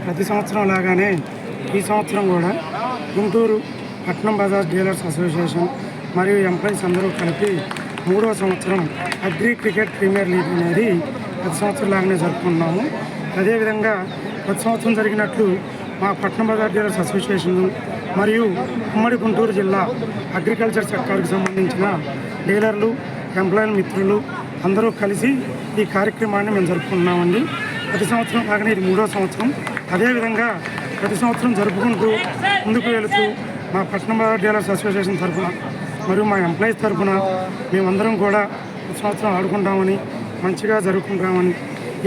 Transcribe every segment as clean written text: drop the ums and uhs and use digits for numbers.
ప్రతి సంవత్సరం లాగానే ఈ సంవత్సరం కూడా గుంటూరు పట్నం బజార్ డీలర్స్ అసోసియేషన్ మరియు ఎంప్లాయీస్ అందరూ కలిపి 3వ సంవత్సరం అగ్రి క్రికెట్ ప్రీమియర్ లీగ్ అనేది ప్రతి సంవత్సరం లాగానే జరుపుకుంటున్నాము. అదేవిధంగా ప్రతి సంవత్సరం జరిగినట్లు మా పట్నం బజార్ డీలర్స్ అసోసియేషన్ మరియు ఉమ్మడి గుంటూరు జిల్లా అగ్రికల్చర్ సెక్టార్కి సంబంధించిన డీలర్లు, ఎంప్లాయీల మిత్రులు అందరూ కలిసి ఈ కార్యక్రమాన్ని మేము జరుపుకుంటున్నామండి. ప్రతి సంవత్సరం లాగానే ఇది 3వ సంవత్సరం. అదేవిధంగా ప్రతి సంవత్సరం జరుపుకుంటూ ముందుకు వెళుతూ మా పట్నం బజార్ డీలర్స్ అసోసియేషన్ తరఫున మరియు మా ఎంప్లాయీస్ తరఫున మేమందరం కూడా ప్రతి సంవత్సరం ఆడుకుంటామని, మంచిగా జరుపుకుంటామని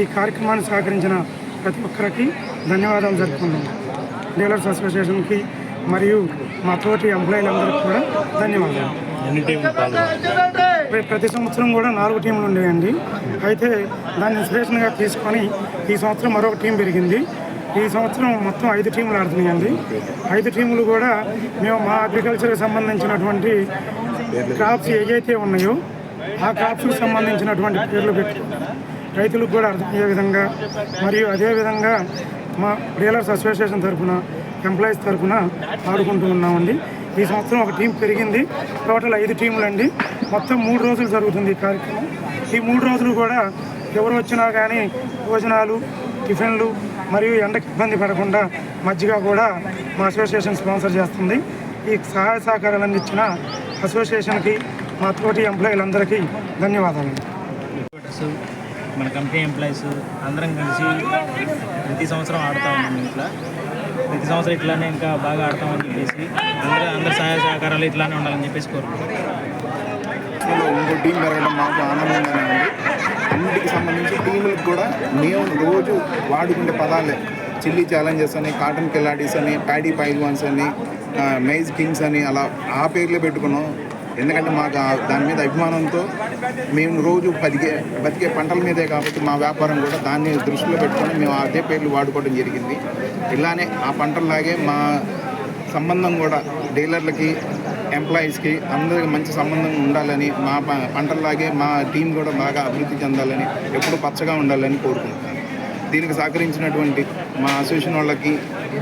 ఈ కార్యక్రమాన్ని సహకరించిన ప్రతి ఒక్కరికి ధన్యవాదాలు జరుపుకుంటాం. డీలర్స్ అసోసియేషన్కి మరియు మా తోటి ఎంప్లాయీలందరికీ కూడా ధన్యవాదాలు. ప్రతి సంవత్సరం కూడా 4 టీంలు ఉండేయండి. అయితే దాన్ని ఇన్స్పిరేషన్గా తీసుకొని ఈ సంవత్సరం మరొక టీం పెరిగింది. ఈ సంవత్సరం మొత్తం 5 టీంలు ఆడుతున్నాయండి. 5 టీంలు కూడా మేము మా అగ్రికల్చర్కి సంబంధించినటువంటి క్రాప్స్ ఏవైతే ఉన్నాయో ఆ క్రాప్స్కి సంబంధించినటువంటి పేర్లు పెట్టి రైతులకు కూడా అర్థమయ్యే విధంగా మరియు అదేవిధంగా మా డీలర్స్ అసోసియేషన్ తరఫున, ఎంప్లాయీస్ తరఫున ఆడుకుంటూ ఉన్నామండి. ఈ సంవత్సరం ఒక టీం పెరిగింది. టోటల్ 5 టీంలు అండి. మొత్తం 3 రోజులు జరుగుతుంది ఈ కార్యక్రమం. ఈ 3 రోజులు కూడా ఎవరు వచ్చినా కానీ భోజనాలు, టిఫిన్లు మరియు ఎండకి ఇబ్బంది పడకుండా మజ్జిగ కూడా మా అసోసియేషన్ స్పాన్సర్ చేస్తుంది. ఈ సహాయ సహకారాలు అందించిన అసోసియేషన్కి, మా తోటి ఎంప్లాయీలందరికీ ధన్యవాదాలు. మన కంపెనీ ఎంప్లాయీస్ అందరం కలిసి ప్రతి సంవత్సరం ఆడుతూ ఉన్నాం. ఇట్లా ప్రతి సంవత్సరం ఇట్లానే ఇంకా బాగా ఆడతామని చెప్పేసి అందరి సహాయ సహకారాలు ఇట్లానే ఉండాలని చెప్పేసి కోరుకుంటున్నాం. ఇంకో టీం పెరగడం మాకు ఆనందంగానే ఉంది. అన్నిటికి సంబంధించి టీములకు కూడా మేము రోజు వాడుకునే పదాలే చిల్లీ ఛాలెంజెస్ అని, కాటన్ కిలాడీస్ అని, ప్యాడీ పైల్వాన్స్ అని, మైజ్ కింగ్స్ అని అలా ఆ పేర్లే పెట్టుకున్నాం. ఎందుకంటే మాకు దాని మీద అభిమానంతో మేము రోజు బతికే పంటల మీదే కాబట్టి మా వ్యాపారం కూడా దాన్ని దృష్టిలో పెట్టుకొని మేము అదే పేర్లు వాడుకోవడం జరిగింది. ఇలానే ఆ పంటల్లాగే మా సంబంధం కూడా డీలర్లకి, ఎంప్లాయీస్కి అందరికీ మంచి సంబంధం ఉండాలని, మా పంటల్లాగే మా టీం కూడా బాగా అభివృద్ధి చెందాలని, ఎప్పుడు పచ్చగా ఉండాలని కోరుకుంటున్నాను. దీనికి సహకరించినటువంటి మా అసోసియేషన్ వాళ్ళకి,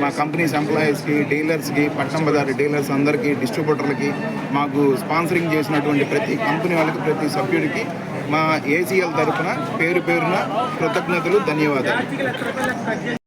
మా కంపెనీస్ ఎంప్లాయీస్కి, డీలర్స్కి, పట్నం బజార్ డీలర్స్ అందరికీ, డిస్ట్రిబ్యూటర్లకి, మాకు స్పాన్సరింగ్ చేసినటువంటి ప్రతి కంపెనీ వాళ్ళకి, ప్రతి సభ్యుడికి మా ఏసీఎల్ తరఫున పేరు పేరున కృతజ్ఞతలు, ధన్యవాదాలు.